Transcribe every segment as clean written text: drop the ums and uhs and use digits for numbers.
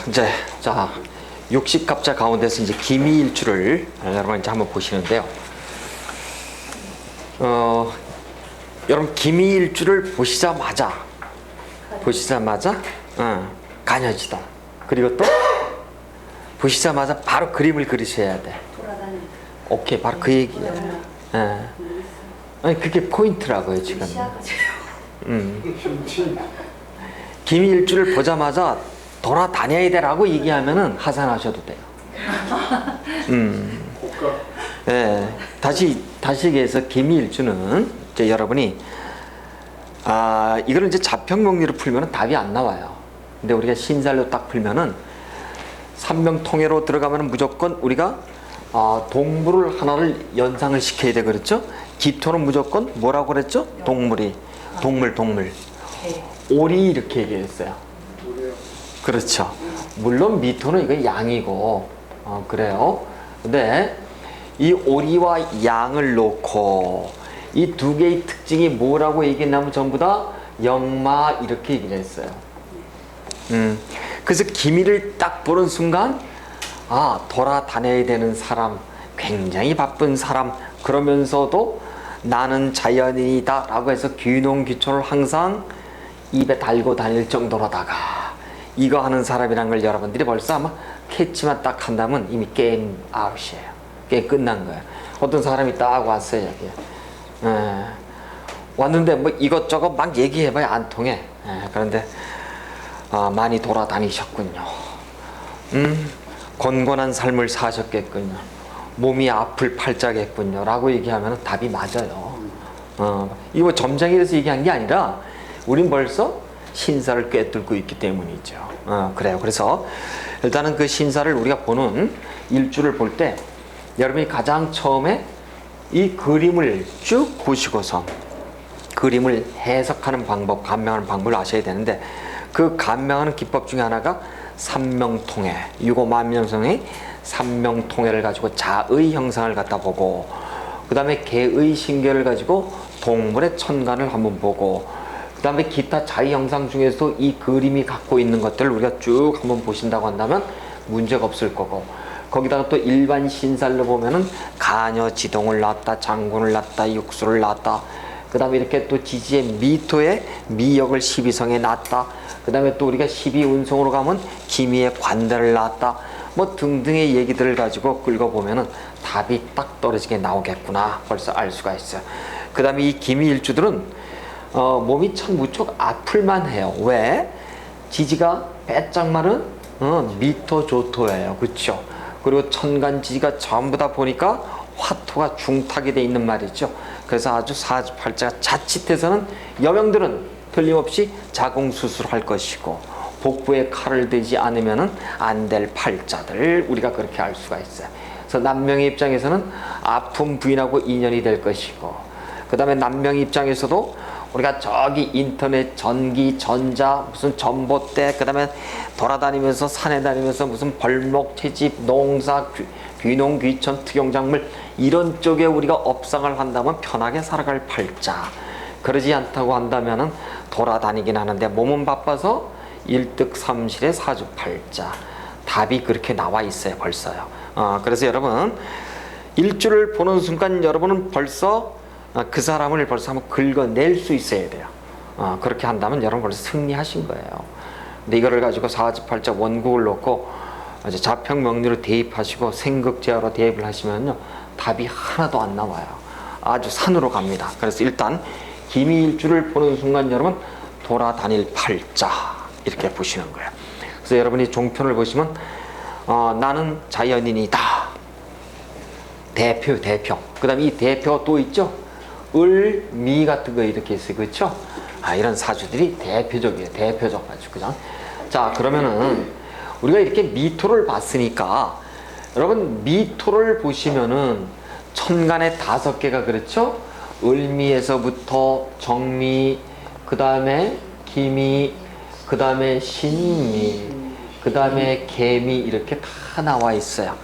이제, 자, 육식갑자 가운데서 이제 기미일주를 여러분 이제 한번 보시는데요. 여러분, 기미일주를 보시자마자, 간여지다. 그리고 또, 보시자마자 바로 그림을 그리셔야 돼. 오케이, 바로 그 얘기예요. 예. 아니, 그게 포인트라고요, 지금. 기미일주를 보자마자 돌아다녀야 되라고 얘기하면은 하산하셔도 돼요. 네, 다시 얘기해서 기미일주는 이제 여러분이 이거는 이제 자평명리로 풀면은 답이 안 나와요. 근데 우리가 신살로 딱 풀면은 삼명통해로 들어가면은 무조건 우리가 동물을 하나를 연상을 시켜야 돼, 그렇죠? 기토는 무조건 뭐라고 그랬죠? 동물. 오리 이렇게 얘기했어요. 그렇죠. 물론 미토는 이거 양이고, 그래요. 근데 이 오리와 양을 놓고 이 두 개의 특징이 뭐라고 얘기했냐면 전부 다 영마 이렇게 얘기를 했어요. 그래서 기미를 딱 보는 순간, 돌아다녀야 되는 사람, 굉장히 바쁜 사람, 그러면서도 나는 자연인이다 라고 해서 귀농귀촌을 항상 입에 달고 다닐 정도로다가 이거 하는 사람이란 걸 여러분들이 벌써 아마 캐치만 딱 한다면 이미 게임 아웃이에요. 게임 끝난 거예요. 어떤 사람이 딱 왔어요, 여기. 왔는데 뭐 이것저것 막 얘기해봐야 안 통해. 그런데 많이 돌아다니셨군요. 곤곤한 삶을 사셨겠군요. 몸이 아플 팔자겠군요 라고 얘기하면 답이 맞아요. 이거 뭐 점쟁이라서 얘기한 게 아니라 우린 벌써 신사를 꿰뚫고 있기 때문이죠. 그래요. 그래서 일단은 그 신사를 우리가 보는 일주를 볼 때 여러분이 가장 처음에 이 그림을 쭉 보시고서 그림을 해석하는 방법, 감명하는 방법을 아셔야 되는데, 그 감명하는 기법 중에 하나가 삼명통해, 유고만명성의 삼명통해를 가지고 자의 형상을 갖다 보고, 그 다음에 개의 신결을 가지고 동물의 천간을 한번 보고, 그 다음에 기타 자의 형상 중에서 이 그림이 갖고 있는 것들을 우리가 쭉 한번 보신다고 한다면 문제가 없을 거고, 거기다가 또 일반 신살로 보면은 가녀 지동을 낳았다, 장군을 낳았다, 육수를 낳았다, 그 다음에 이렇게 또 지지의 미토의 미역을 12성에 낳았다, 그 다음에 또 우리가 12운성으로 가면 기미의 관대를 낳았다, 뭐 등등의 얘기들을 가지고 긁어보면은 답이 딱 떨어지게 나오겠구나 벌써 알 수가 있어요. 그 다음에 이 기미일주들은 몸이 참 무척 아플만 해요. 왜? 지지가 빼짝 마른 미토 조토예요. 그렇죠? 그리고 천간지지가 전부 다 보니까 화토가 중탁이 돼 있는 말이죠. 그래서 아주 사주팔자가 자칫해서는 여명들은 틀림없이 자궁수술할 것이고, 복부에 칼을 대지 않으면 안 될 팔자들, 우리가 그렇게 알 수가 있어요. 그래서 남명의 입장에서는 아픈 부인하고 인연이 될 것이고, 그 다음에 남명의 입장에서도 우리가 저기 인터넷, 전기, 전자, 무슨 전봇대, 그 다음에 돌아다니면서 산에 다니면서 무슨 벌목, 채집, 농사, 귀농, 귀촌, 특용작물 이런 쪽에 우리가 업상을 한다면 편하게 살아갈 팔자. 그러지 않다고 한다면은 돌아다니긴 하는데 몸은 바빠서 일득삼실의 사주팔자. 답이 그렇게 나와 있어요, 벌써요. 그래서 여러분 일주를 보는 순간 여러분은 벌써 그 사람을 벌써 한번 긁어낼 수 있어야 돼요. 그렇게 한다면 여러분 벌써 승리하신 거예요. 근데 이거를 가지고 사주팔자 원국을 놓고 이제 자평명리로 대입하시고 생극제화로 대입을 하시면요 답이 하나도 안 나와요. 아주 산으로 갑니다. 그래서 일단 기미일주를 보는 순간 여러분 돌아다닐 팔자 이렇게 보시는 거예요. 그래서 여러분이 종편을 보시면 나는 자연인이다. 대표. 그 다음에 이 대표가 또 있죠. 을, 미 같은 거 이렇게 있어요. 그렇죠? 이런 사주들이 대표적이에요. 대표적 사주. 그죠? 자, 그러면은 우리가 이렇게 미토를 봤으니까 여러분 미토를 보시면은 천간에 5개가 그렇죠? 을미에서부터 정미, 그 다음에 기미, 그 다음에 신미, 그 다음에 개미 이렇게 다 나와 있어요.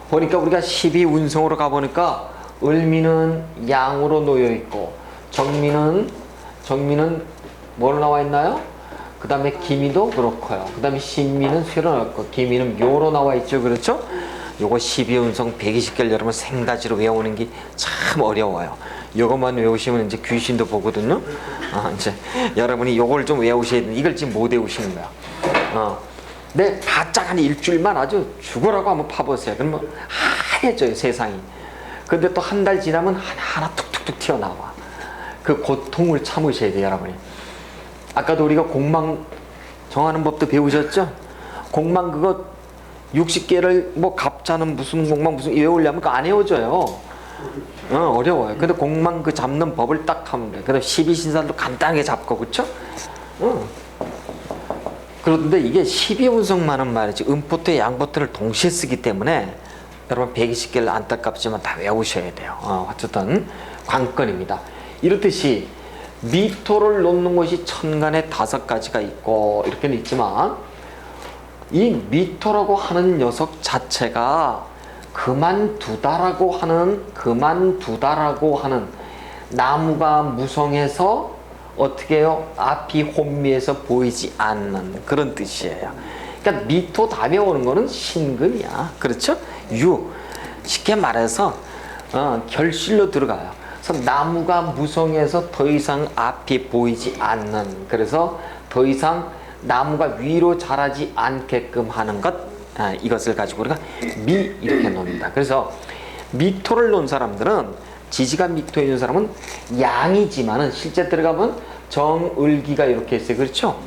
보니까 우리가 12운성으로 가보니까 을미는 양으로 놓여 있고 정미는 뭐로 나와 있나요? 그 다음에 기미도 그렇고요. 그 다음에 신미는 쇠로 나왔고 기미는 묘로 나와 있죠. 그렇죠? 요거 12운성 120개를 여러분 생다지로 외우는 게 참 어려워요. 요것만 외우시면 이제 귀신도 보거든요. 이제 여러분이 요걸 좀 외우셔야 되는데 이걸 지금 못 외우시는 거야. 근데 바짝 한 일주일만 아주 죽으라고 한번 파보세요. 그러면 하얘져요, 세상이. 근데 또 한 달 지나면 하나하나 툭툭툭 튀어나와. 그 고통을 참으셔야 돼요, 여러분이. 아까도 우리가 공망 정하는 법도 배우셨죠? 공망 그거 60개를 뭐 갑자는 무슨 공망 무슨 외우려면 그거 안 외워져요. 어려워요. 근데 공망 그 잡는 법을 딱 하면 돼요. 그다음 12신사도 간단하게 잡고, 그쵸? 그런데 이게 12운성만은 말이지 음포트 양포트를 동시에 쓰기 때문에 여러분 120개를 안타깝지만 다 외우셔야 돼요. 어쨌든 관건입니다. 이렇듯이 미토를 놓는 곳이 천간에 5가지가 있고 이렇게는 있지만 이 미토라고 하는 녀석 자체가 그만두다라고 하는 나무가 무성해서 어떻게 해요? 앞이 혼미해서 보이지 않는 그런 뜻이에요. 그러니까 미토 다 배우는 거는 신금이야. 그렇죠? 쉽게 말해서 결실로 들어가요. 그래서 나무가 무성해서 더 이상 앞이 보이지 않는, 그래서 더 이상 나무가 위로 자라지 않게끔 하는 것, 이것을 가지고 우리가 미 이렇게 놓는다. 그래서 미토를 놓은 사람들은, 지지가 미토에 있는 사람은 양이지만은 실제 들어가면 정을기가 이렇게 있어요. 그렇죠?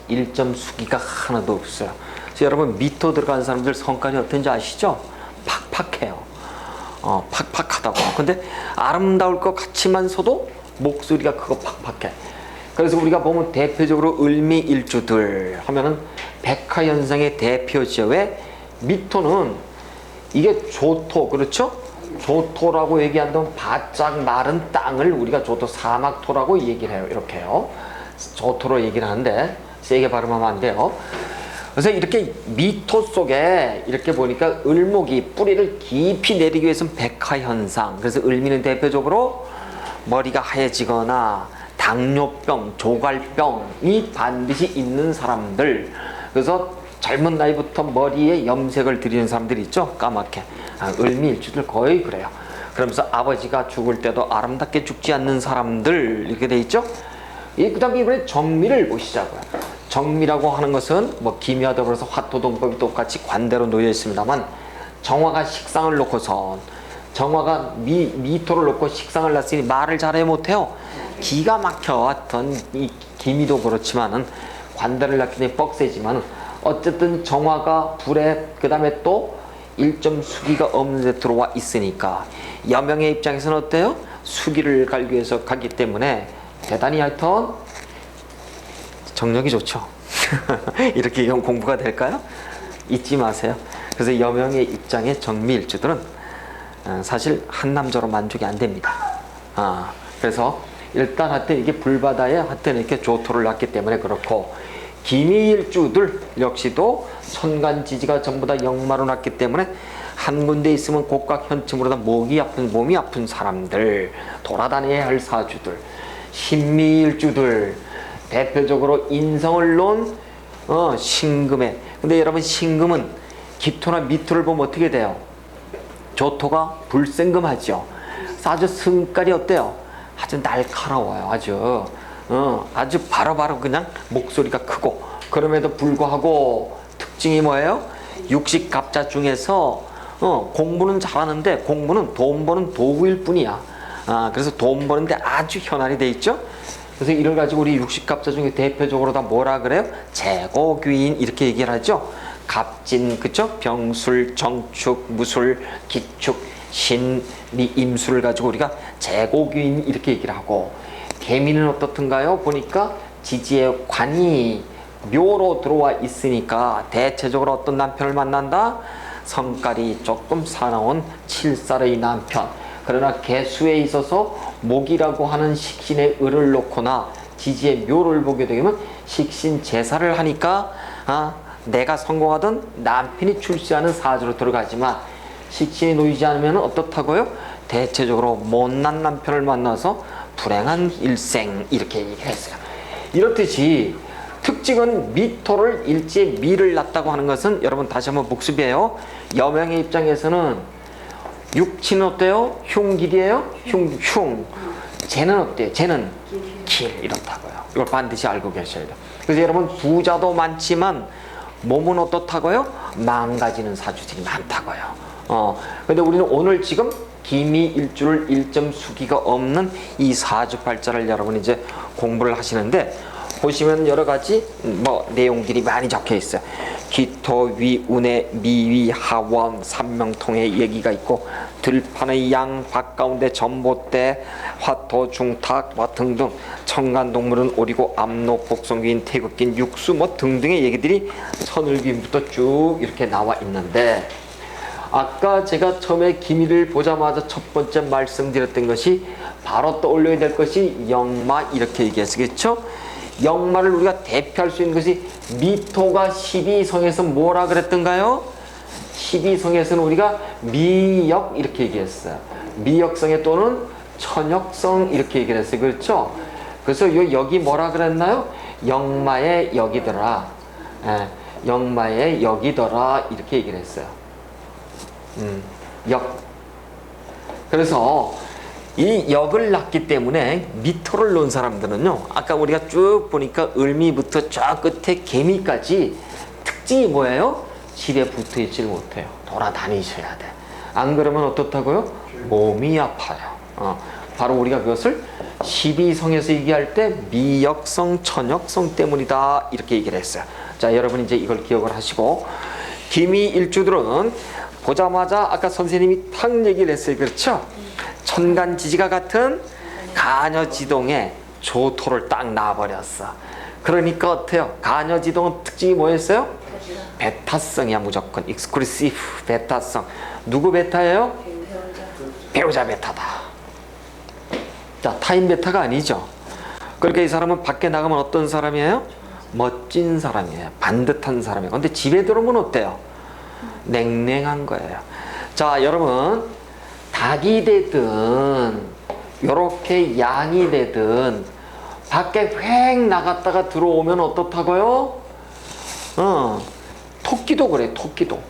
1점 수기가 하나도 없어요. 그래서 여러분 미토 들어간 사람들 성깔이 어떤지 아시죠? 팍팍해요. 팍팍하다고. 근데 아름다울 것 같지만서도 목소리가 크고 팍팍해. 그래서 우리가 보면 대표적으로 을미일주들 하면은 백화현상의 대표죠. 왜? 미토는 이게 조토, 그렇죠? 조토라고 얘기한다면 바짝 마른 땅을 우리가 조토 사막토라고 얘기를 해요. 이렇게요. 조토로 얘기를 하는데 세게 발음하면 안 돼요. 그래서 이렇게 미토 속에 이렇게 보니까 을목이 뿌리를 깊이 내리기 위해서는 백화현상. 그래서 을미는 대표적으로 머리가 하얘지거나 당뇨병, 조갈병이 반드시 있는 사람들. 그래서 젊은 나이부터 머리에 염색을 들이는 사람들이 있죠. 까맣게. 을미일주들 거의 그래요. 그러면서 아버지가 죽을 때도 아름답게 죽지 않는 사람들 이렇게 돼 있죠. 그 다음에 이번에 정미를 보시자고요. 정미라고 하는 것은 뭐 기미와 더불어서 화토동법이 똑같이 관대로 놓여 있습니다만, 정화가 식상을 놓고선, 정화가 미토를 놓고 식상을 놨으니 말을 잘해 못해요. 기가 막혀. 하여튼 이 기미도 그렇지만은 관대를 놨기 때문에 뻑세지만 어쨌든 정화가 불에 그 다음에 또 1점 수기가 없는 데 들어와 있으니까 여명의 입장에서는 어때요? 수기를 갈기 위해서 가기 때문에 대단히 하여튼 정력이 좋죠. 이렇게 공부가 될까요? 잊지 마세요. 그래서 여명의 입장의 정미일주들은 사실 한남자로 만족이 안 됩니다. 그래서 일단 하여튼 이게 불바다에 하여튼 이렇게 조토를 놨기 때문에 그렇고, 기미일주들 역시도 천간지지가 전부 다 역마로 났기 때문에 한 군데 있으면 곡각현침으로 다 몸이 아픈 사람들, 돌아다녀야 할 사주들, 신미일주들, 대표적으로 인성을 놓은 신금에. 근데 여러분 신금은 기토나 미토를 보면 어떻게 돼요? 조토가 불생금하죠. 아주 성깔이 어때요? 아주 날카로워요. 아주 바로바로 그냥 목소리가 크고, 그럼에도 불구하고 특징이 뭐예요? 육식갑자 중에서 공부는 잘하는데 공부는 돈 버는 도구일 뿐이야. 그래서 돈 버는데 아주 현안이 돼 있죠. 그래서 이걸 가지고 우리 육식갑자 중에 대표적으로 다 뭐라 그래요? 재고귀인 이렇게 얘기를 하죠. 갑진, 그쵸? 병술, 정축, 무술, 기축, 신미, 임술을 가지고 우리가 재고귀인 이렇게 얘기를 하고, 개미는 어떻든가요? 보니까 지지의 관이 묘로 들어와 있으니까 대체적으로 어떤 남편을 만난다? 성깔이 조금 사나운 칠살의 남편. 그러나 개수에 있어서 목이라고 하는 식신의 을을 놓거나 지지의 묘를 보게 되면 식신 제사를 하니까 내가 성공하던 남편이 출세하는 사주로 들어가지만, 식신이 놓이지 않으면 어떻다고요? 대체적으로 못난 남편을 만나서 불행한 일생 이렇게 얘기했어요. 이렇듯이 특징은 미토를 일지에 미를 놨다고 하는 것은 여러분 다시 한번 복습이에요. 여명의 입장에서는 육치는 어때요? 흉길이에요? 흉. 재는 어때요? 재는 길 이렇다고요. 이걸 반드시 알고 계셔야 돼요. 그래서 여러분 부자도 많지만 몸은 어떻다고요? 망가지는 사주들이 많다고요. 근데 우리는 오늘 지금 기미일주를 일점 수기가 없는 이 사주팔자를 여러분 이제 공부를 하시는데 보시면 여러 가지 내용들이 많이 적혀 있어요. 기토, 위, 운의 미위, 하원, 삼명통의 얘기가 있고 들판의 양, 밭가운데 전봇대, 화토, 중탁 등등 청간동물은 오리고 압록, 복성기인, 태극기인, 육수 등등의 얘기들이 선을기부터 쭉 이렇게 나와 있는데 아까 제가 처음에 기미를 보자마자 첫 번째 말씀드렸던 것이 바로 떠올려야 될 것이 역마 이렇게 얘기했겠죠? 역마를 우리가 대표할 수 있는 것이 미토가 12성에서 뭐라 그랬던가요? 12성에서는 우리가 미역 이렇게 얘기했어요. 미역성에 또는 천역성 이렇게 얘기를 했어요. 그렇죠? 그래서 여기 뭐라 그랬나요? 역마의 역이더라. 역마의 역이더라 이렇게 얘기를 했어요. 역. 그래서 이 역을 낳기 때문에 미토를 놓은 사람들은요, 아까 우리가 쭉 보니까 을미부터 저 끝에 개미까지 특징이 뭐예요? 집에 붙어 있질 못해요. 돌아다니셔야 돼. 안 그러면 어떻다고요? 몸이 아파요. 바로 우리가 그것을 12성에서 얘기할 때 미역성, 천역성 때문이다 이렇게 얘기를 했어요. 자, 여러분 이제 이걸 기억을 하시고 기미일주들은 보자마자 아까 선생님이 탁 얘기를 했어요. 그렇죠? 천간지지가 같은 가녀지동에 조토를 딱 놔버렸어. 그러니까 어때요? 가녀지동은 특징이 뭐였어요? 베타성이야. 무조건 익스클루시브 베타성. 누구 베타예요? 배우자 베타다. 자, 타인 베타가 아니죠. 그러니까 이 사람은 밖에 나가면 어떤 사람이에요? 멋진 사람이에요. 반듯한 사람이에요. 근데 집에 들어오면 어때요? 냉랭한 거예요. 자, 여러분 닭이 되든 요렇게 양이 되든 밖에 휙 나갔다가 들어오면 어떻다고요? 토끼도 그래. 토끼도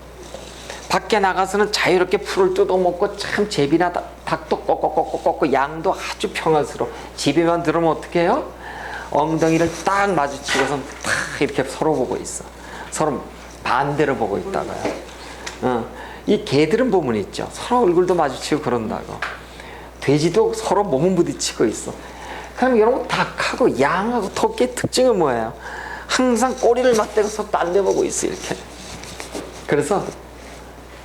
밖에 나가서는 자유롭게 풀을 뜯어먹고 참 제비나 닭도 꺾고 양도 아주 평화스러워. 집에만 들어오면 어떻게 해요? 엉덩이를 딱 마주치고선 딱 이렇게 서로 보고 있어. 서로 반대로 보고 있다가요. 이 개들은 보면 있죠. 서로 얼굴도 마주치고 그런다고. 돼지도 서로 몸은 부딪히고 있어. 그럼 여러분 닭하고 양하고 토끼의 특징은 뭐예요? 항상 꼬리를 맞대고서 딴 데 보고 있어 이렇게. 그래서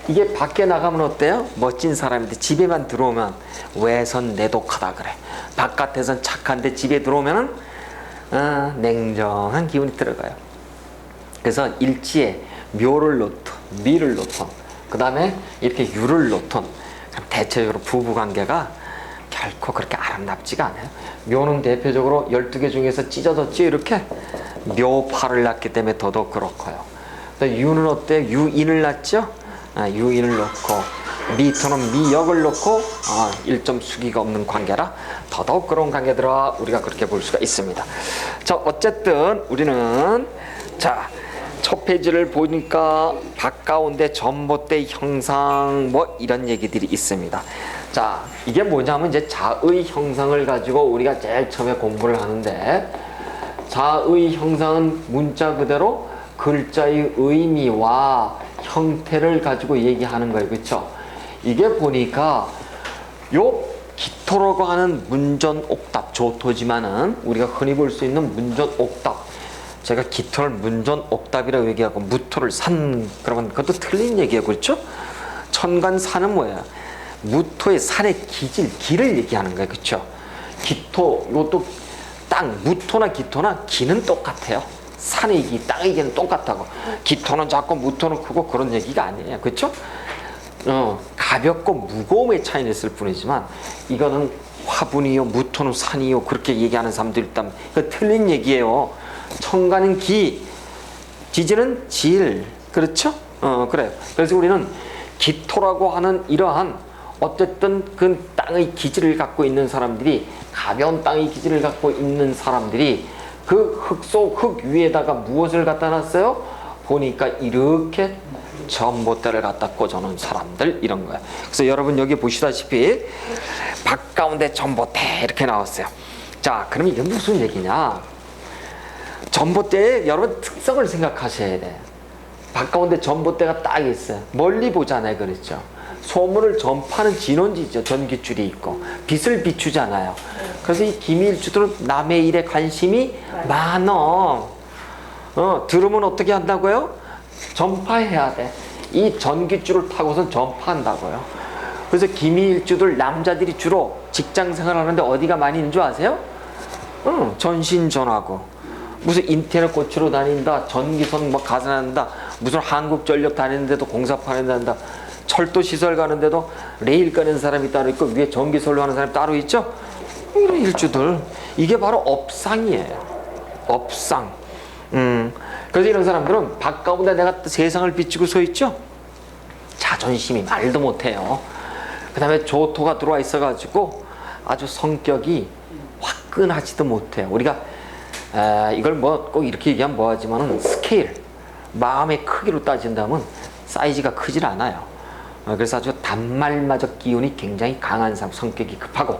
이게 밖에 나가면 어때요? 멋진 사람인데 집에만 들어오면 외선 내독하다 그래. 바깥에선 착한데 집에 들어오면은 냉정한 기운이 들어가요. 그래서 일지에 묘를 놓던, 미를 놓던, 그 다음에 이렇게 유를 놓던, 대체적으로 부부관계가 결코 그렇게 아름답지가 않아요. 묘는 대표적으로 12개 중에서 찢어졌지 이렇게 묘파를 낳기 때문에 더더욱 그렇고요. 유는 어때요? 유인을 낳죠? 유인을 놓고 미토는 미역을 놓고 일점 수기가 없는 관계라 더더욱 그런 관계들아 우리가 그렇게 볼 수가 있습니다. 자, 어쨌든 우리는 첫 페이지를 보니까 바가운데 전봇대 형상 이런 얘기들이 있습니다. 자, 이게 뭐냐면 이제 자의 형상을 가지고 우리가 제일 처음에 공부를 하는데 자의 형상은 문자 그대로 글자의 의미와 형태를 가지고 얘기하는 거예요. 그렇죠? 이게 보니까 요 기토라고 하는 문전옥답 조토지만은 우리가 흔히 볼 수 있는 문전옥답, 제가 기토를 문전옥답이라고 얘기하고 무토를 산, 그러면 그것도 틀린 얘기예요. 그렇죠? 천간산은 뭐예요? 무토의 산의 길을 얘기하는 거예요. 그렇죠? 기토, 이것도 땅, 무토나 기토나 기는 똑같아요. 산의 기, 땅의 기는 똑같다고. 기토는 작고 무토는 크고 그런 얘기가 아니에요. 그렇죠? 가볍고 무거움의 차이는 있을 뿐이지만 이거는 화분이요, 무토는 산이요 그렇게 얘기하는 사람들이 있다면 그 틀린 얘기예요. 천간은 기, 지지는 질. 그렇죠? 그래요. 그래서 우리는 기토라고 하는 이러한 어쨌든 그 땅의 기질을 갖고 있는 사람들이, 가벼운 땅의 기질을 갖고 있는 사람들이 그 흙 위에다가 무엇을 갖다 놨어요? 보니까 이렇게 전봇대를 갖다 꽂아놓은 사람들, 이런 거야. 그래서 여러분 여기 보시다시피 밭 가운데 전봇대 이렇게 나왔어요. 자, 그럼 이게 무슨 얘기냐? 전봇대의 여러분 특성을 생각하셔야 돼. 밭 가운데 전봇대가 딱 있어요. 멀리 보잖아요, 그렇죠? 소문을 전파하는 진원지죠. 전기줄이 있고 빛을 비추잖아요. 그래서 이 기밀주들은 남의 일에 관심이 많어. 들으면 어떻게 한다고요? 전파해야 돼. 이 전기줄을 타고선 전파한다고요. 그래서 기밀주들 남자들이 주로 직장 생활하는데 어디가 많이 있는 줄 아세요? 전신전하고 무슨 인터넷 고치러 다닌다, 전기선 뭐 가산한다, 무슨 한국전력 다니는데도 공사판에 다닌다, 철도 시설 가는데도 레일 꺼낸 사람이 따로 있고 위에 전기선로 하는 사람이 따로 있죠. 이런 일주들, 이게 바로 업상이에요. 업상. 그래서 이런 사람들은 밭 가운데 내가 세상을 비추고 서 있죠. 자존심이 말도 못해요. 그 다음에 조토가 들어와 있어가지고 아주 성격이 화끈하지도 못해요. 우리가 이걸 뭐 꼭 이렇게 얘기하면 뭐하지만은 스케일, 마음의 크기로 따진다면 사이즈가 크질 않아요. 그래서 아주 단말마적 기운이 굉장히 강한 사람, 성격이 급하고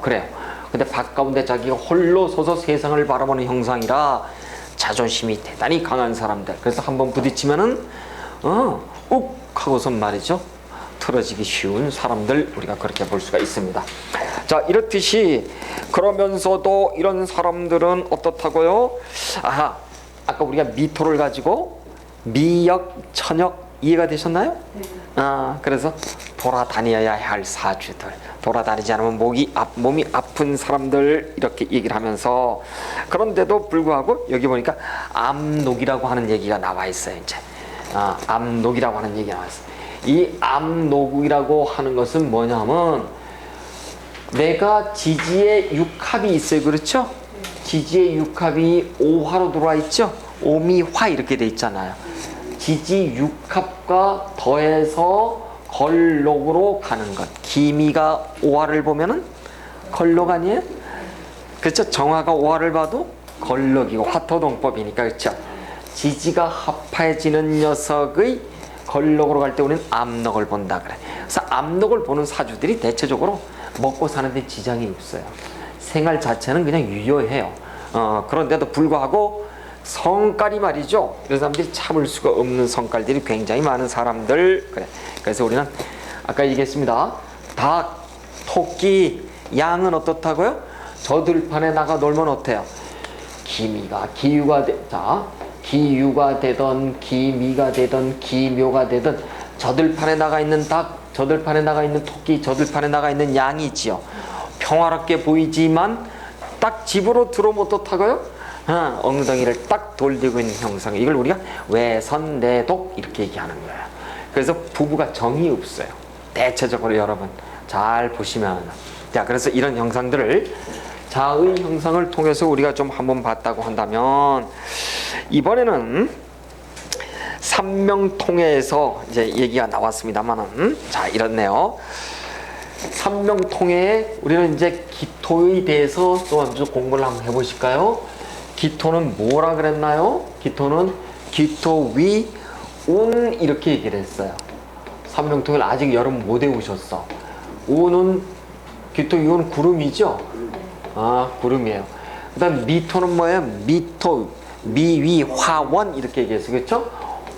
그래요. 근데 밭 가운데 자기가 홀로 서서 세상을 바라보는 형상이라 자존심이 대단히 강한 사람들. 그래서 한번 부딪히면은 욱 하고선 말이죠, 틀어지기 쉬운 사람들, 우리가 그렇게 볼 수가 있습니다. 자, 이렇듯이 그러면서도 이런 사람들은 어떻다고요? 아까 우리가 미토를 가지고 미역, 천역 이해가 되셨나요? 그래서 돌아다녀야 할 사주들, 돌아다니지 않으면 몸이 아픈 사람들, 이렇게 얘기를 하면서, 그런데도 불구하고 여기 보니까 암록이라고 하는 얘기가 나와 있어요. 이제 암록이라고 하는 얘기가 나와 있어요. 이 암록이라고 하는 것은 뭐냐면, 내가 지지의 육합이 있어요. 그렇죠? 지지의 육합이 오화로 들어와 있죠? 오미화 이렇게 돼 있잖아요. 지지 육합과 더해서 걸록으로 가는 것. 기미가 오화를 보면은 걸록 아니에요? 그렇죠? 정화가 오화를 봐도 걸록이고 화토동법이니까, 그렇죠? 지지가 합해지는 녀석의 걸록으로 갈 때 우리는 암록을 본다 그래. 그래서 암록을 보는 사주들이 대체적으로 먹고 사는데 지장이 없어요. 생활 자체는 그냥 유효해요. 그런데도 불구하고 성깔이 말이죠. 이런 사람들이 참을 수가 없는 성깔들이 굉장히 많은 사람들. 그래. 그래서 우리는 아까 얘기했습니다. 닭, 토끼, 양은 어떻다고요? 저 들판에 나가 놀면 어때요? 기미가 기유가 기유가 되던 기미가 되던 기묘가 되던 저 들판에 나가 있는 닭, 저 들판에 나가 있는 토끼, 저 들판에 나가 있는 양이지요. 평화롭게 보이지만 딱 집으로 들어오면 어떻다고요? 엉덩이를 딱 돌리고 있는 형상. 이걸 우리가 외선내독 이렇게 얘기하는 거예요. 그래서 부부가 정이 없어요. 대체적으로 여러분 잘 보시면. 자, 그래서 이런 형상들을 자의 형상을 통해서 우리가 좀 한번 봤다고 한다면, 이번에는 삼명통해에서 이제 얘기가 나왔습니다만은, 자, 이렇네요. 삼명통해에 우리는 이제 기토에 대해서 또 한번 공부를 한번 해보실까요? 기토는 뭐라 그랬나요? 기토는 기토위 운 이렇게 얘기를 했어요. 삼명통해를 아직 여러분 못 외우셨어. 운은 기토위운 구름이죠? 구름이에요. 그 다음 미토는 뭐예요? 미토, 미위, 화원 이렇게 얘기했어요. 그렇죠?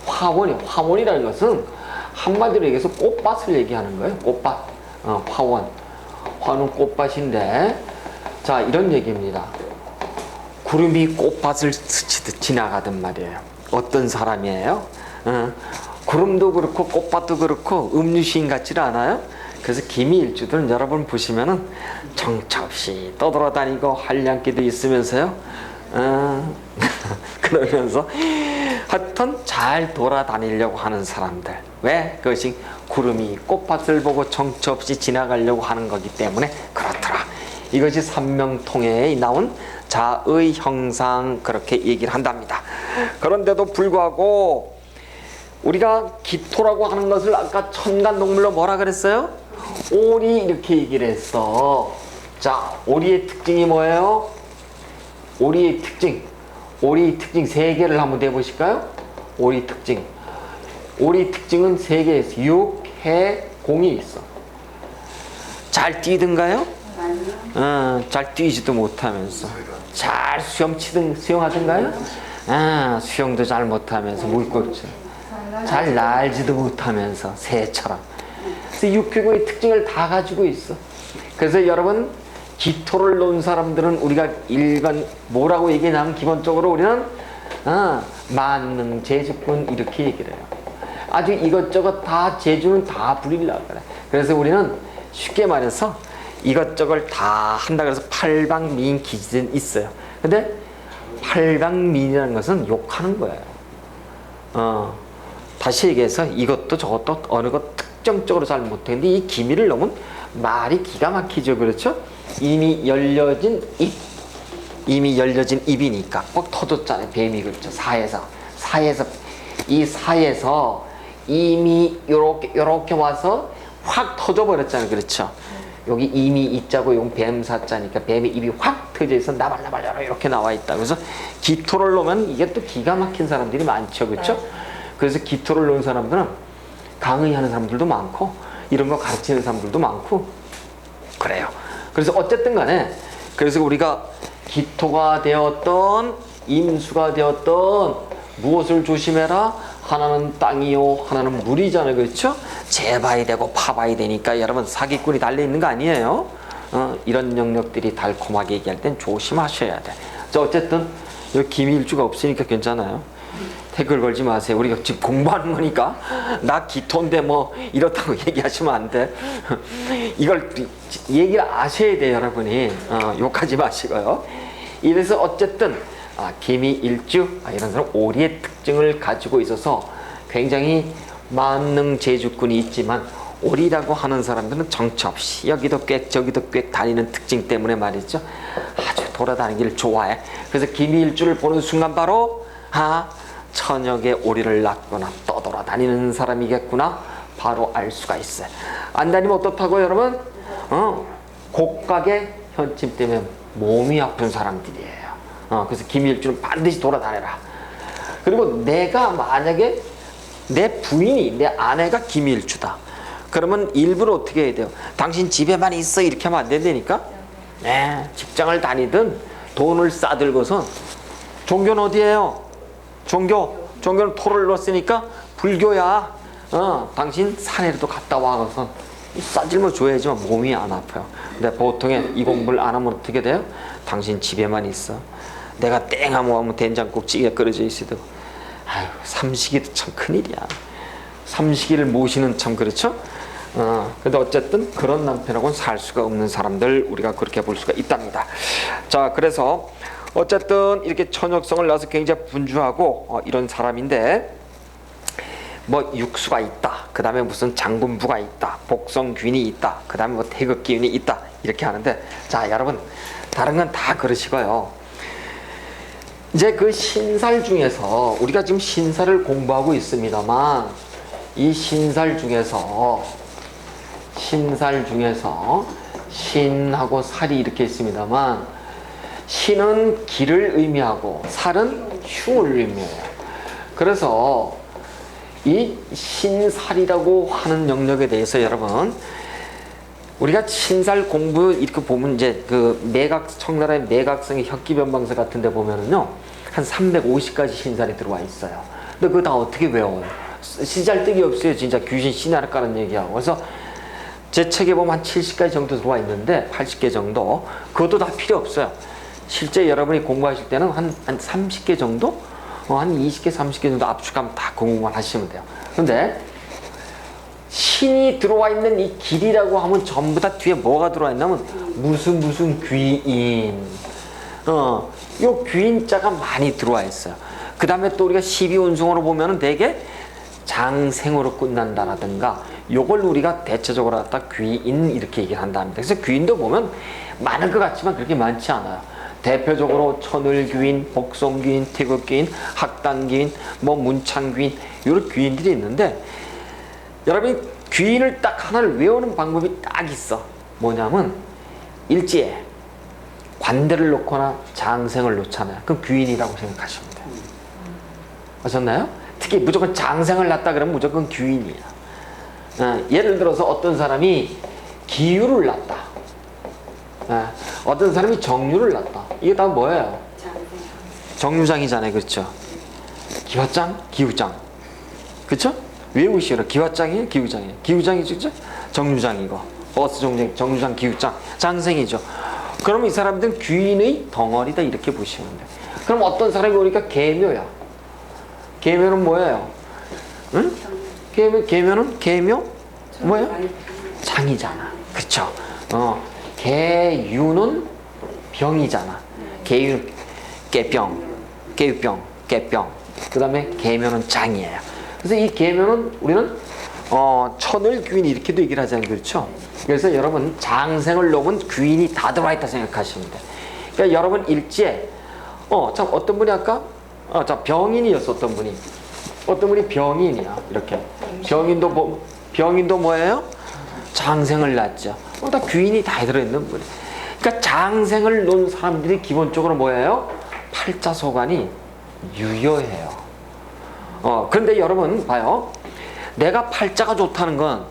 화원이라는 것은 한마디로 얘기해서 꽃밭을 얘기하는 거예요. 꽃밭. 화원. 화는 꽃밭인데, 자, 이런 얘기입니다. 구름이 꽃밭을 스치듯 지나가던 말이에요. 어떤 사람이에요? 구름도 그렇고 꽃밭도 그렇고 음유시인 같지는 않아요? 그래서 기미일주들은 여러분 보시면은 정처 없이 떠돌아다니고 한량기도 있으면서요. 그러면서 하여튼 잘 돌아다니려고 하는 사람들. 왜? 그것이 구름이 꽃밭을 보고 정처 없이 지나가려고 하는 거기 때문에 그렇더라. 이것이 삼명통해에 나온 자의 형상, 그렇게 얘기를 한답니다. 그런데도 불구하고 우리가 기토라고 하는 것을 아까 천간동물로 뭐라 그랬어요? 오리 이렇게 얘기를 했어. 자, 오리의 특징이 뭐예요? 오리의 특징. 오리 특징 3개를 한번 내보실까요? 오리 특징. 오리 특징은 3개에서 6, 해, 공이 있어. 잘 뛰든가요? 잘 뛰지도 못하면서. 잘 수영하든가요? 수영도 잘 못하면서 물고기. 잘 날지도 못하면서 새처럼. 그래서 육회고의 특징을 다 가지고 있어. 그래서 여러분 기토를 놓은 사람들은 우리가 일반 뭐라고 얘기하냐면 기본적으로 우리는 만능 재주꾼 이렇게 얘기를 해요. 아주 이것저것 다 재주는 다 부리려고 그래. 그래서 우리는 쉽게 말해서 이것저것 다 한다 그래서 팔방미인 기질은 있어요. 근데 팔방미인이라는 것은 욕하는 거예요. 다시 얘기해서 이것도 저것도 어느 것 특정적으로 잘 못해. 근데 이 기미를 넣으면 말이 기가 막히죠. 그렇죠? 이미 열려진 입이니까 꼭 터졌잖아요. 뱀이 그렇죠. 사에서 이 사에서 이미 요렇게 와서 확 터져버렸잖아요. 그렇죠? 여기 이미 있자고 용 뱀사자니까 뱀의 입이 확 터져 있어 나발나발 이렇게 나와 있다. 그래서 기토를 놓으면 이게 또 기가 막힌 사람들이 많죠. 그렇죠? 그래서 기토를 놓은 사람들은 강의하는 사람들도 많고 이런 거 가르치는 사람들도 많고 그래요. 그래서 어쨌든 간에 그래서 우리가 기토가 되었던 임수가 되었던 무엇을 조심해라? 하나는 땅이요 하나는 물이잖아요. 그렇죠? 재봐야 되고 파봐야 되니까 여러분 사기꾼이 달려있는 거 아니에요? 이런 영역들이 달콤하게 얘기할 땐 조심하셔야 돼. 어쨌든 여기 기미일주가 없으니까 괜찮아요. 태클 걸지 마세요. 우리가 지금 공부하는 거니까 나 기토인데 뭐 이렇다고 얘기하시면 안 돼. 이걸 얘기를 아셔야 돼요. 여러분이 욕하지 마시고요. 이래서 어쨌든 기미일주 이런 사람 오리의 특징을 가지고 있어서 굉장히 만능 재주꾼이 있지만 오리라고 하는 사람들은 정처 없이 여기도 꽥 저기도 꽥 다니는 특징 때문에 말이죠. 아주 돌아다니기를 좋아해. 그래서 기미일주를 보는 순간 바로 천역에 오리를 낳거나 떠돌아다니는 사람이겠구나 바로 알 수가 있어요. 안 다니면 어떻다고 여러분? 곡각의 현침 때문에 몸이 아픈 사람들이에요. 그래서 기미일주는 반드시 돌아다녀라. 그리고 내가 만약에 내 부인이 내 아내가 기미일주다. 그러면 일부러 어떻게 해야 돼요? 당신 집에만 있어 이렇게 하면 안 된다니까? 네, 직장을 다니든 돈을 싸들고선 종교는 어디예요? 종교는 토를 넣었으니까 불교야. 당신 산에라도 갔다 와서 싸질러 줘야지만 몸이 안 아파요. 근데 보통에 이 공부를 안 하면 어떻게 돼요? 당신 집에만 있어. 내가 땡하면 하면 된장국찌개 끓여져 있어도 아유 삼식이도 참 큰일이야. 삼식이를 모시는 참 그렇죠? 근데 어쨌든 그런 남편하고는 살 수가 없는 사람들 우리가 그렇게 볼 수가 있답니다. 자, 그래서 어쨌든 이렇게 천역성을 낳아서 굉장히 분주하고 이런 사람인데 뭐 육수가 있다. 그 다음에 무슨 장군부가 있다. 복성균이 있다. 그 다음에 뭐 태극기운이 있다. 이렇게 하는데 자, 여러분 다른 건 다 그러시고요. 이제 그 신살 중에서 우리가 지금 신살을 공부하고 있습니다만 이 신살 중에서 신하고 살이 이렇게 있습니다만 신은 기를 의미하고 살은 흉을 의미해요. 그래서 이 신살이라고 하는 영역에 대해서 여러분 우리가 신살 공부 이렇게 보면 이제 그 청나라의 매각성의 혁기변방서 같은 데 보면은요 한 350가지 신살이 들어와 있어요. 근데 그거 다 어떻게 외워요? 시잘데기 없어요. 진짜 귀신 신하를 까는 얘기하고. 그래서 제 책에 보면 한 70가지 정도 들어와 있는데 80개 정도 그것도 다 필요 없어요. 실제 여러분이 공부하실 때는 한 30개 정도? 한 20개, 30개 정도 압축하면 다 공부만 하시면 돼요. 근데 신이 들어와 있는 이 길이라고 하면 전부 다 뒤에 뭐가 들어와 있냐면 무슨 귀인. 요 귀인자가 많이 들어와 있어요. 그 다음에 또 우리가 12운송으로 보면은 되게 장생으로 끝난다라든가 요걸 우리가 대체적으로 갖다 귀인 이렇게 얘기를 한답니다. 그래서 귀인도 보면 많을 것 같지만 그렇게 많지 않아요. 대표적으로 천을귀인, 복성귀인, 태극귀인, 학당귀인, 뭐 문창귀인 이런 귀인들이 있는데 여러분이 귀인을 딱 하나를 외우는 방법이 딱 있어. 뭐냐면 일지에 관대를 놓거나 장생을 놓잖아요. 그럼 귀인이라고 생각하시면 돼요. 아셨나요? 특히 무조건 장생을 낳다 그러면 무조건 귀인이야. 예를 들어서 어떤 사람이 기유를 낳다. 어떤 사람이 정유를 낳다. 이게 다 뭐예요? 정유장이잖아요. 그렇죠? 기화장, 기후장. 그렇죠? 외우시라. 기화장이에요, 기후장이에요. 기후장이죠, 그렇죠? 정유장이고. 버스 정유장, 기후장. 장생이죠. 그럼 이 사람들은 귀인의 덩어리다 이렇게 보시면 돼요. 그럼 어떤 사람이 오니까 계묘야. 계묘는 뭐예요? 응? 계묘는 뭐예요? 장이잖아. 그렇죠? 계유는 병이잖아. 계유 깨병. 그 다음에 계묘는 장이에요. 그래서 이 계묘는 우리는 천을 귀인 이렇게도 얘기를 하잖아요. 그렇죠? 그래서 여러분 장생을 놓으면 귀인이 다 들어와 있다 생각하시면 돼요. 그러니까 여러분 일지에 참 어떤 분이 아까 병인이었어. 어떤 분이 병인이야. 이렇게 병인도 뭐예요? 장생을 낳죠. 다 귀인이 다 들어있는 분이. 그러니까 장생을 놓은 사람들이 기본적으로 뭐예요? 팔자소관이 유효해요. 그런데 여러분 봐요. 내가 팔자가 좋다는 건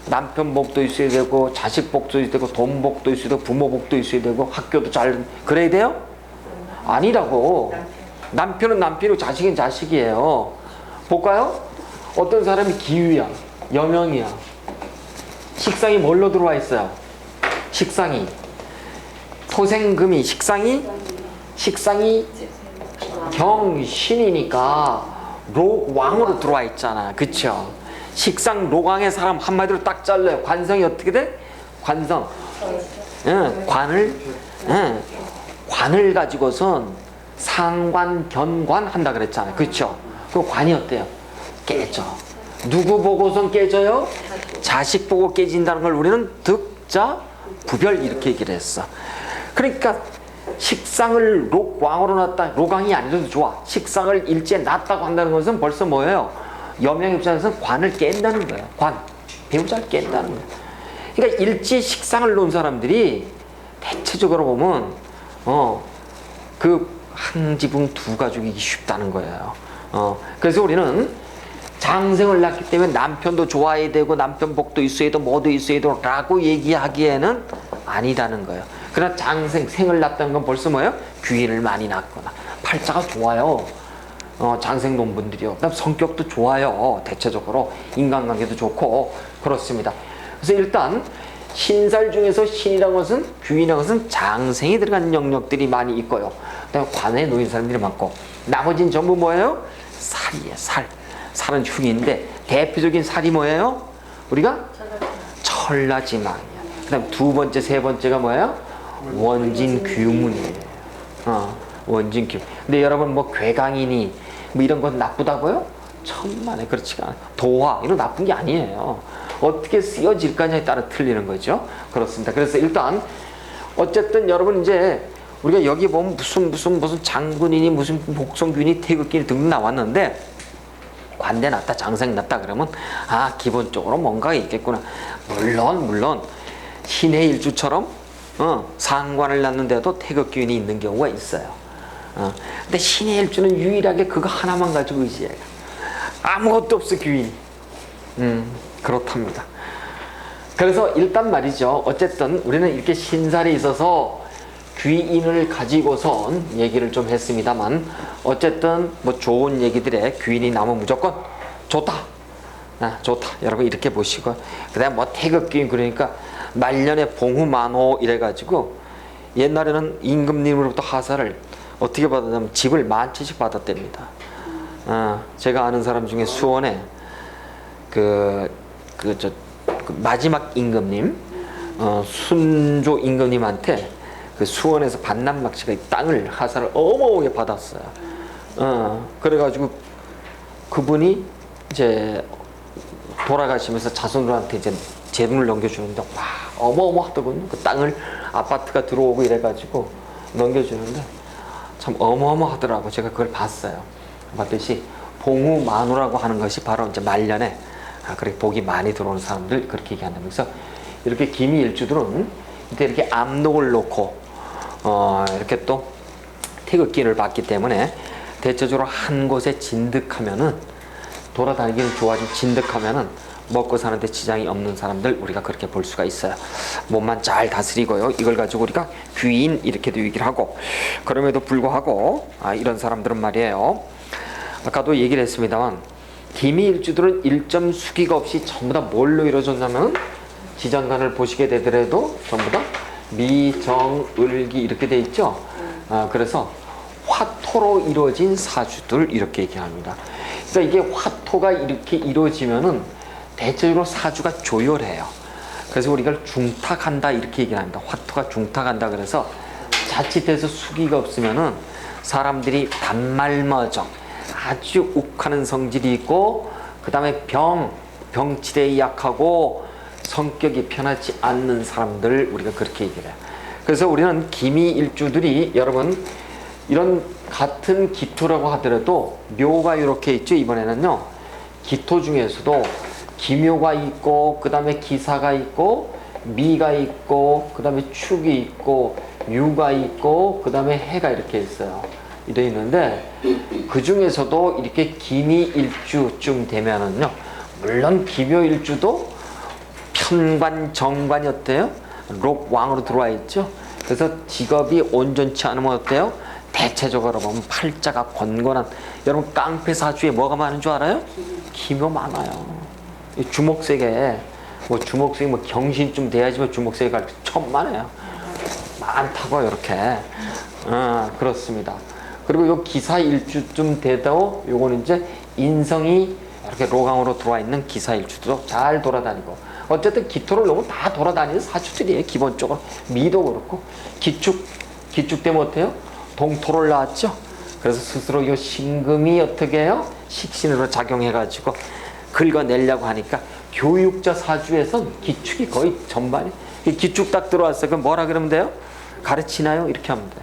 남편 복도 있어야 되고 자식 복도 있어야 되고 돈 복도 있어야 되고 부모 복도 있어야 되고 학교도 잘 그래야 돼요? 아니라고. 남편은 남편이고 자식은 자식이에요. 볼까요? 어떤 사람이 기유야, 여명이야. 식상이 뭘로 들어와 있어요? 식상이 토생금이 식상이 경신이니까 록왕으로 들어와 있잖아. 그쵸? 식상 록왕의 사람 한마디로 딱 잘라요. 관성이 어떻게 돼? 관성. 관을 가지고선 상관, 견관 한다 그랬잖아요. 그쵸? 그 관이 어때요? 깨져. 누구 보고선 깨져요? 자식 보고 깨진다는 걸 우리는 득자 부별 이렇게 얘기를 했어. 그러니까 식상을 록왕으로 놨다. 록왕이 아니라도 좋아. 식상을 일지에 놨다고 한다는 것은 벌써 뭐예요? 여명 입장에서는 관을 깬다는 거예요. 관. 배우자를 깬다는 거예요. 그러니까 일지에 식상을 놓은 사람들이 대체적으로 보면 그 한 지붕 두 가족이기 쉽다는 거예요. 그래서 우리는 장생을 낳기 때문에 남편도 좋아야 되고 남편 복도 있어야 되고 뭐도 있어야 되고 라고 얘기하기에는 아니다는 거예요. 그러나 생을 낳았다는 건 벌써 뭐예요? 귀인을 많이 낳거나 팔자가 좋아요. 장생 놓은 분들이요. 그다음 성격도 좋아요. 대체적으로 인간관계도 좋고 그렇습니다. 그래서 일단 신살 중에서 신이라는 것은 귀인이라는 것은 장생이 들어간 영역들이 많이 있고요. 그다음에 관에 놓인 사람들이 많고 나머지는 전부 뭐예요? 살이에요. 살은 흉인데 대표적인 살이 뭐예요? 우리가 천라지망이야. 그다음 두 번째, 세 번째가 뭐예요? 원진규문이에요. 원진규. 근데 여러분 뭐 괴강이니 뭐 이런 건 나쁘다고요? 천만에 그렇지가 않아요. 도화 이런 나쁜 게 아니에요. 어떻게 쓰여질 거냐에 따라 틀리는 거죠. 그렇습니다. 그래서 일단 어쨌든 여러분 이제 우리가 여기 보면 무슨 장군이니 무슨 복성균이 태극균이 등등 나왔는데 관대 났다 장생 났다 그러면 기본적으로 뭔가가 있겠구나. 물론 신의 일주처럼 상관을 낳는데도 태극균이 있는 경우가 있어요. 근데 신의 일주는 유일하게 그거 하나만 가지고 의지해요. 아무것도 없어 귀인이. 그렇답니다. 그래서 일단 말이죠. 어쨌든 우리는 이렇게 신살이 있어서 귀인을 가지고선 얘기를 좀 했습니다만 어쨌든 뭐 좋은 얘기들에 귀인이 나면 무조건 좋다. 좋다. 여러분 이렇게 보시고 그다음 뭐 태극귀인 그러니까 말년에 봉후만호 이래가지고 옛날에는 임금님으로부터 하사를 어떻게 받았냐면 집을 10,000채씩 받았답니다. 제가 아는 사람 중에 수원에 그 마지막 임금님 순조 임금님한테 그 수원에서 반남막씨가 이 땅을 하사를 어마어마하게 받았어요. 그래가지고 그분이 이제 돌아가시면서 자손들한테 이제 재물을 넘겨주는데 와 어마어마하더군요. 그 땅을 아파트가 들어오고 이래가지고 넘겨주는데 참 어마어마하더라고. 제가 그걸 봤어요. 봤듯이 봉후만호라고 하는 것이 바로 이제 말년에 그렇게 복이 많이 들어오는 사람들 그렇게 얘기한다. 그래서 이렇게 기미일주들은 이때 이렇게 압록을 놓고 이렇게 또 태극기를 받기 때문에 대체적으로 한 곳에 진득하면은 돌아다니기는 좋아지고 진득하면은 먹고 사는데 지장이 없는 사람들 우리가 그렇게 볼 수가 있어요. 몸만 잘 다스리고요. 이걸 가지고 우리가 귀인 이렇게도 얘기를 하고 그럼에도 불구하고 이런 사람들은 말이에요. 아까도 얘기를 했습니다만 기미일주들은 일점 수기가 없이 전부 다 뭘로 이루어졌냐면 지장간을 보시게 되더라도 전부 다 미정을기 이렇게 돼 있죠. 그래서 화토로 이루어진 사주들 이렇게 얘기합니다. 그러니까 이게 화토가 이렇게 이루어지면은 대체적으로 사주가 조열해요. 그래서 우리가 중탁한다 이렇게 얘기를 합니다. 화토가 중탁한다 그래서 자칫해서 수기가 없으면은 사람들이 단말머정 아주 욱하는 성질이 있고 그 다음에 병치레에 약하고 성격이 편하지 않는 사람들 우리가 그렇게 얘기를 해요. 그래서 우리는 기미일주들이 여러분 이런 같은 기토라고 하더라도 묘가 이렇게 있죠. 이번에는요 기토 중에서도 기묘가 있고 그 다음에 기사가 있고 미가 있고 그 다음에 축이 있고 유가 있고 그 다음에 해가 이렇게 있어요. 되어 있는데 그 중에서도 이렇게 기미일주쯤 되면은요 물론 기묘일주도 편관 정관이 어때요? 록왕으로 들어와 있죠. 그래서 직업이 온전치 않으면 어때요? 대체적으로 보면 팔자가 권권한 여러분 깡패 사주에 뭐가 많은 줄 알아요? 기묘 많아요. 주목세계 뭐 주목세계 뭐 경신쯤 돼야지만 주목세계 갈 천만해요. 많다고 이렇게 그렇습니다. 그리고 요 기사일주쯤 돼도 요거는 이제 인성이 이렇게 로강으로 들어와 있는 기사일주도 잘 돌아다니고 어쨌든 기토를 너무 다 돌아다니는 사주들이에요. 기본적으로 미도 그렇고 기축 되면 어때요? 동토를 낳았죠. 그래서 스스로 이 신금이 어떻게 해요? 식신으로 작용해가지고 긁어내려고 하니까 교육자 사주에선 기축이 거의 전반이 기축 딱 들어왔어요. 그럼 뭐라 그러면 돼요? 가르치나요? 이렇게 하면 돼요.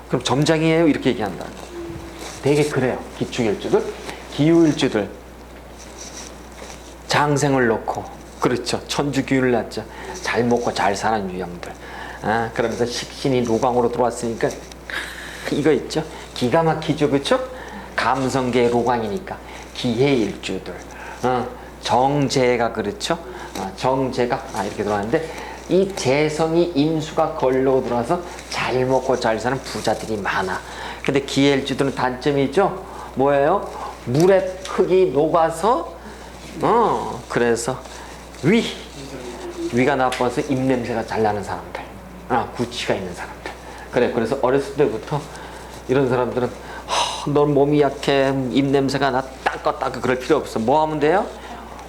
그럼 점장이에요? 이렇게 얘기한다. 되게 그래요. 기축일주들, 기후일주들 장생을 놓고 그렇죠. 천주기운을 낳죠. 잘 먹고 잘 사는 유형들. 그러면서 식신이 로강으로 들어왔으니까 이거 있죠. 기가 막히죠. 그렇죠? 감성계의 로강이니까 기해일주들. 정제가 그렇죠. 정제가 이렇게 들어왔는데 이 재성이 임수가 걸러 들어와서 잘 먹고 잘 사는 부자들이 많아. 근데 기해일주들은 단점이 있죠. 뭐예요? 물에 흙이 녹아서 그래서 위가 나빠서 입냄새가 잘 나는 사람들, 구취가 있는 사람들. 그래서 어렸을 때부터 이런 사람들은 넌 몸이 약해, 입냄새가 나, 닦아 그럴 필요 없어. 뭐 하면 돼요?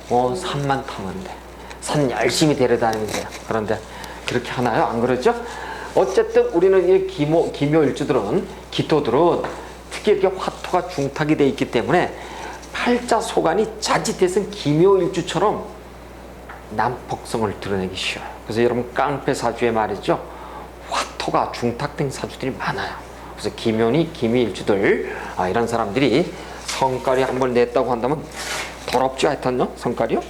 산만 타면 돼. 산 열심히 데려다니면 돼요. 그런데 그렇게 하나요? 안 그러죠? 어쨌든 우리는 이 기묘일주들은 기토들은 특히 이렇게 화토가 중탁이 돼 있기 때문에 팔자 소관이 자칫해서는 기묘일주처럼 난폭성을 드러내기 쉬워요. 그래서 여러분 깡패 사주에 말이죠. 화토가 중탁된 사주들이 많아요. 그래서 기미일주들 이런 사람들이 성깔이 한번 냈다고 한다면 더럽죠. 하여튼요. 성깔이요.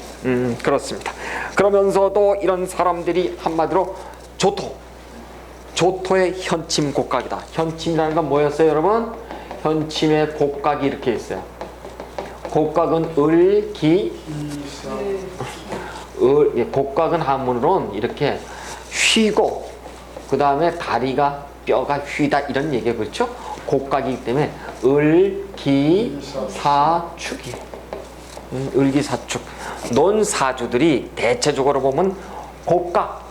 그렇습니다. 그러면서도 이런 사람들이 한마디로 조토의 현침 곡각이다. 현침이라는 건 뭐였어요 여러분? 현침의 곡각이 이렇게 있어요. 곡각은 곡각은 한문으로는 이렇게 휘고 그 다음에 다리가 뼈가 휘다 이런 얘기예요. 그렇죠? 곡각이기 때문에 을기사축이 을기사축 논사주들이 대체적으로 보면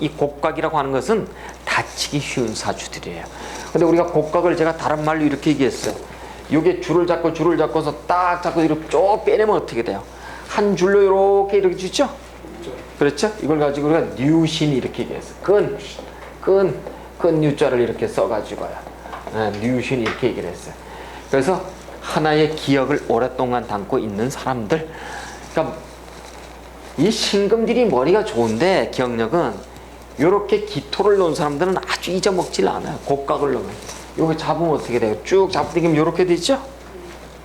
이 곡각이라고 하는 것은 다치기 쉬운 사주들이에요. 근데 우리가 곡각을 제가 다른 말로 이렇게 얘기했어요. 이게 줄을 잡고서 딱 잡고 이렇게 쭉 빼내면 어떻게 돼요? 한 줄로 이렇게 주죠? 그렇죠? 이걸 가지고 우리가 뉴신 이렇게 얘기했어요. 끈 유자를 이렇게 써가지고요. 뉴신 이렇게 얘기를 했어요. 그래서 하나의 기억을 오랫동안 담고 있는 사람들. 그러니까 이 신금들이 머리가 좋은데 기억력은 이렇게 기토를 놓은 사람들은 아주 잊어먹질 않아요. 곡각을 놓으면. 요거 잡으면 어떻게 돼요? 쭉 잡으면 이렇게 되죠?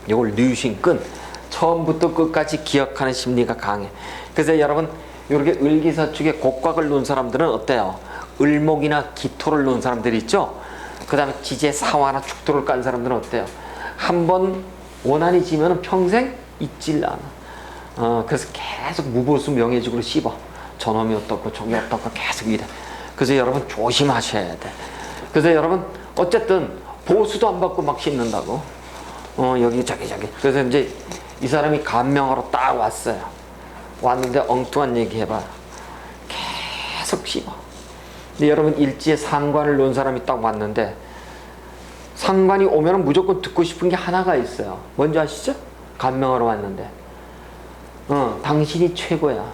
요걸 뉴신 끈. 처음부터 끝까지 기억하는 심리가 강해. 그래서 여러분 이렇게 을기사축에 곡각을 놓은 사람들은 어때요? 을목이나 기토를 놓은 사람들이 있죠? 그 다음에 지지에 사화나 축토를 깐 사람들은 어때요? 한번 원한이 지면 평생 잊질 않아. 그래서 계속 무보수 명예직으로 씹어. 저놈이 어떻고 저기 어떻고 계속 이래. 그래서 여러분 조심하셔야 돼. 그래서 여러분 어쨌든 보수도 안 받고 막 씹는다고. 여기 저기. 그래서 이제 이 사람이 감명하러 딱 왔어요. 왔는데 엉뚱한 얘기 해봐. 계속 씹어. 근데 여러분 일지에 상관을 놓은 사람이 딱 왔는데 상관이 오면 무조건 듣고 싶은 게 하나가 있어요. 뭔지 아시죠? 감명하러 왔는데 당신이 최고야.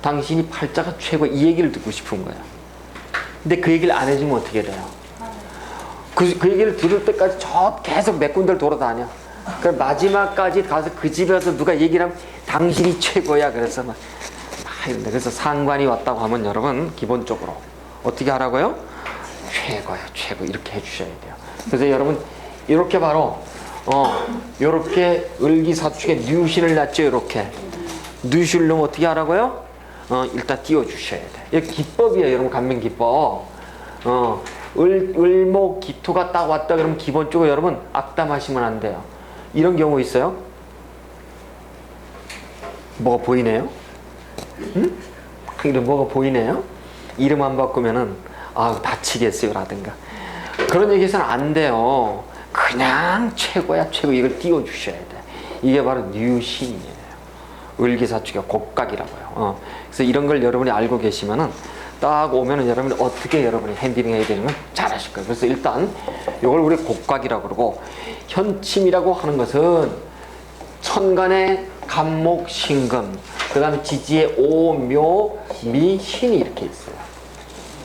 당신이 팔자가 최고. 이 얘기를 듣고 싶은 거야. 근데 그 얘기를 안 해주면 어떻게 돼요? 그 얘기를 들을 때까지 계속 몇 군데를 돌아다녀. 그 마지막까지 가서 그 집에서 누가 얘기를 하면 당신이 최고야. 그래서 막 이런데. 그래서 상관이 왔다고 하면 여러분 기본적으로 어떻게 하라고요? 최고야, 최고. 이렇게 해주셔야 돼요. 그래서 여러분 이렇게 바로 이렇게 을기사축에 뉴신을 놨죠. 이렇게 뉴신을 넣으면 어떻게 하라고요? 일단 띄워주셔야 돼. 이게 기법이에요. 여러분 감명 기법. 을목 기토가 딱 왔다 그러면 기본적으로 여러분 악담하시면 안 돼요. 이런 경우 있어요? 뭐가 보이네요? 응? 이런 뭐가 보이네요? 이름 안 바꾸면은 다치겠어요 라든가 그런 얘기해서는 안 돼요. 그냥 최고야 최고. 이걸 띄워주셔야 돼. 이게 바로 뉴신이에요. 을기사축의 곡각이라고요. 그래서 이런 걸 여러분이 알고 계시면은 딱 오면은 여러분이 어떻게 여러분이 핸들링 해야 되는 건 잘 아실 거예요. 그래서 일단 이걸 우리 곡각이라고 그러고, 현침이라고 하는 것은 천간의 간목 신금, 그 다음에 지지의 오, 묘, 미, 신이 이렇게 있어요.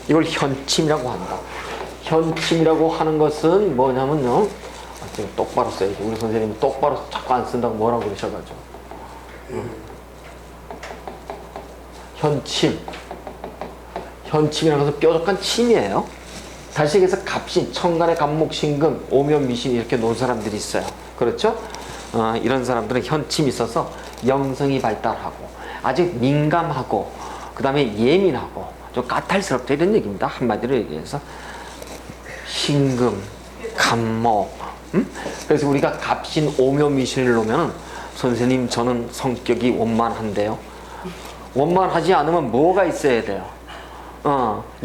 이걸 현침이라고 한다. 현침이라고 하는 것은 뭐냐면요, 똑바로 써야지. 우리 선생님이 똑바로 자꾸 안 쓴다고 뭐라고 그러셔가지고. 현침이라는 것은 뾰족한 침이에요. 다시 얘기해서 갑신, 천간의 간목 신금, 오묘 미신 이렇게 놓은 사람들이 있어요. 그렇죠? 이런 사람들은 현침이 있어서 영성이 발달하고 아직 민감하고 그 다음에 예민하고 좀 까탈스럽다 이런 얘기입니다. 한마디로 얘기해서 신금, 간목. 그래서 우리가 갑신, 오묘 미신을 놓으면 선생님 저는 성격이 원만한데요. 원만하지 않으면 뭐가 있어야 돼요?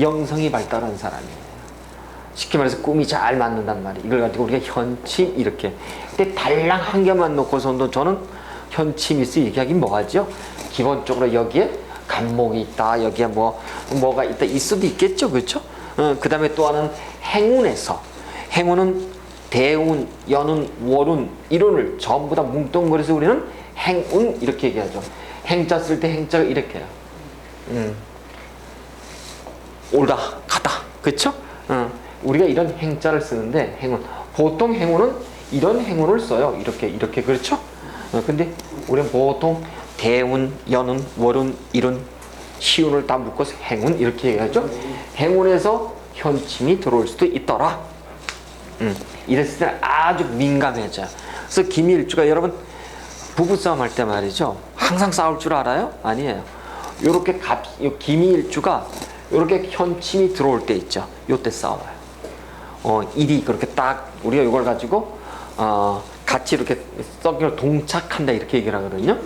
영성이 발달한 사람이에요. 쉽게 말해서 꿈이 잘 맞는단 말이에요. 이걸 가지고 우리가 현침 이렇게. 근데 달랑 한 개만 놓고서도 저는 현침이 있어 얘기하기 뭐하죠? 기본적으로 여기에 간목이 있다. 여기에 뭐가 있다. 있을 수도 있겠죠. 그렇죠? 그 다음에 또 하나는 행운에서. 행운은 대운, 연운, 월운, 일운을 전부 다 뭉뚱그려서 우리는 행운 이렇게 얘기하죠. 행자 쓸 때 행자가 이렇게 해요. 올다, 가다. 그렇죠? 우리가 이런 행자를 쓰는데 행운. 보통 행운은 이런 행운을 써요. 이렇게. 그렇죠? 근데 우리는 보통 대운, 연운, 월운, 일운, 시운을 다 묶어서 행운 이렇게 얘기하죠. 행운에서 현침이 들어올 수도 있더라. 이랬을 때는 아주 민감해져요. 그래서 기미일주가 여러분 부부싸움 할 때 말이죠. 항상 싸울 줄 알아요? 아니에요. 요렇게 기미일주가 요렇게 현침이 들어올 때 있죠. 요때 싸워요. 일이 그렇게 딱 우리가 이걸 가지고 같이 이렇게 썩기로 동착한다 이렇게 얘기를 하거든요.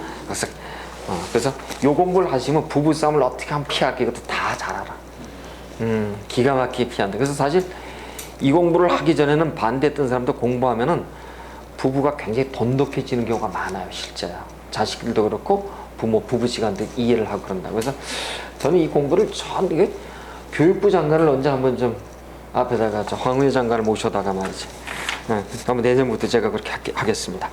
그래서 요 공부를 하시면 부부싸움을 어떻게 하면 피할까 이것도 다 잘 알아. 기가 막히게 피한다. 그래서 사실 이 공부를 하기 전에는 반대했던 사람도 공부하면은 부부가 굉장히 돈독해지는 경우가 많아요. 실제요. 자식들도 그렇고 부부 시간도 이해를 하고 그런다고. 그래서 저는 이 공부를 이게 교육부 장관을 언제 한번 좀 앞에다가 황우여 장관을 모셔다가 말이지. 한번 내년부터 제가 그렇게 하겠습니다.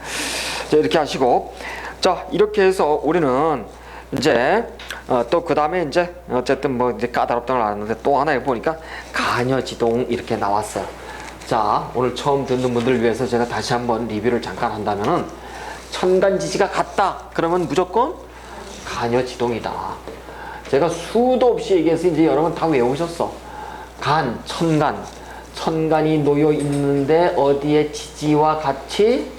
자, 이렇게 하시고, 자, 이렇게 해서 우리는 이제 또 그 다음에 이제 어쨌든 뭐 이제 까다롭다는 걸 알았는데 또 하나 보니까 간여지동 이렇게 나왔어요. 자, 오늘 처음 듣는 분들을 위해서 제가 다시 한번 리뷰를 잠깐 한다면은 천간지지가 같다. 그러면 무조건 간여지동이다. 제가 수도 없이 얘기해서 이제 여러분 다 외우셨어. 간, 천간이 놓여 있는데 어디에 지지와 같이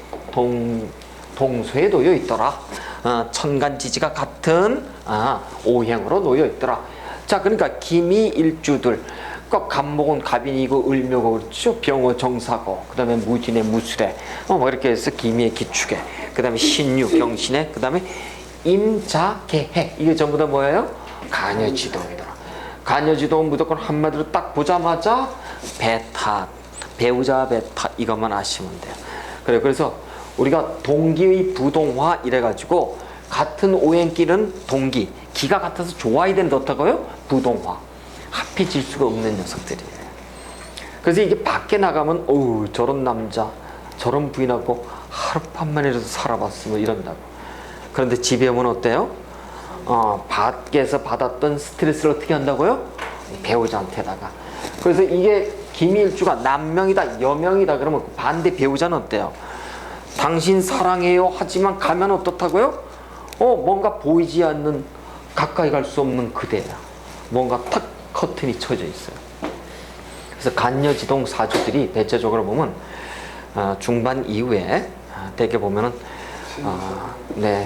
동소에 놓여 있더라. 천간 지지가 같은 오행으로 놓여 있더라. 자, 그러니까 기미일주들, 그러니까 갑목은 갑인이고 을묘고 그렇죠. 병호 정사고 그다음에 무진의 무술에 뭐 이렇게 해서 기미의 기축에 그다음에 신유 경신에 그다음에 임자개해 이게 전부 다 뭐예요? 간여지동이다. 간여지동은 무조건 한마디로 딱 보자마자 배타 배우자 배타 이것만 아시면 돼요. 그래 그래서 우리가 동기의 부동화 이래가지고 같은 오행길은 동기 기가 같아서 좋아야 되는데 어떡하고요? 부동화 합해질 수가 없는 녀석들이에요. 그래서 이게 밖에 나가면 어우 저런 남자 저런 부인하고 하룻밤만이라도 살아봤으면 이런다고. 그런데 집에 오면 어때요? 밖에서 받았던 스트레스를 어떻게 한다고요? 배우자한테다가. 그래서 이게 기미일주가 남명이다 여명이다 그러면 반대 배우자는 어때요? 당신 사랑해요 하지만 가면 어떻다고요? 뭔가 보이지 않는 가까이 갈 수 없는 그대야. 뭔가 탁 커튼이 쳐져 있어요. 그래서 간여지동 사주들이 대체적으로 보면 중반 이후에 대개 보면은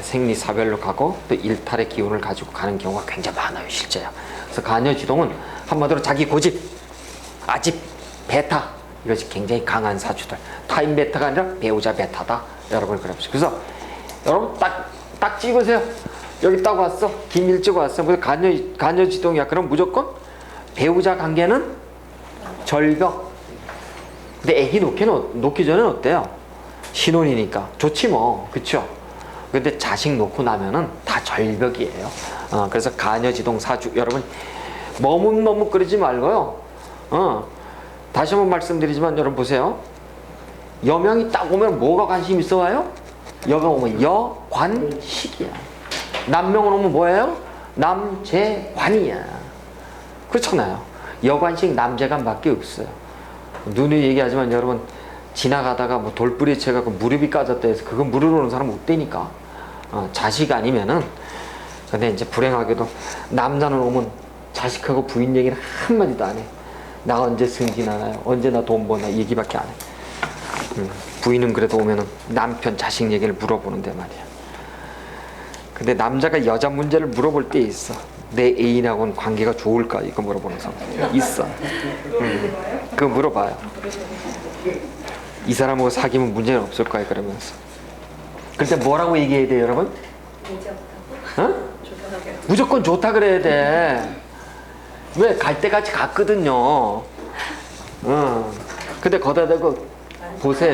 생리사별로 가고 또 일탈의 기운을 가지고 가는 경우가 굉장히 많아요 실제요. 그래서 간여지동은 한마디로 자기 고집, 아집, 베타 이것이 굉장히 강한 사주들. 타인 베타가 아니라 배우자 베타다. 여러분 그럽시다. 그래서 여러분 딱 찍으세요. 여기 딱 왔어. 김일주가 왔어. 그래서 간여지동이야. 그럼 무조건 배우자 관계는 절벽. 근데 애기 놓기 전에는 어때요? 신혼이니까 좋지 뭐, 그쵸? 근데 자식 놓고 나면은 다 절벽이에요. 그래서 간여지동 사주 여러분 머뭇머뭇거리지 말고요. 다시 한번 말씀드리지만 여러분 보세요. 여명이 딱 오면 뭐가 관심 있어 와요? 여가 오면 여관식이야. 남명은 오면 뭐예요? 남재관이야. 그렇잖아요. 여관식 남재관밖에 없어요. 눈이 얘기하지만 여러분 지나가다가 뭐 돌부리 채갖고 무릎이 까졌다 해서 그거 물으러 오는 사람 못 되니까. 자식 아니면은. 근데 이제 불행하게도 남자는 오면 자식하고 부인 얘기를 한마디도 안 해. 나 언제 승진하나요? 언제 나 돈 버나 얘기밖에 안 해. 부인은 그래도 오면은 남편 자식 얘기를 물어보는데 말이야. 근데 남자가 여자 문제를 물어볼 때 있어. 내 애인하고는 관계가 좋을까 이거 물어보는 사람 있어. 그거 물어봐요. 이 사람하고 사귀면 문제는 없을까 그러면서. 그때 뭐라고 얘기해야 돼요 여러분? 무조건 좋다 그래야 돼. 왜? 갈 때까지 갔거든요. 근데 거기다 대고 보세요.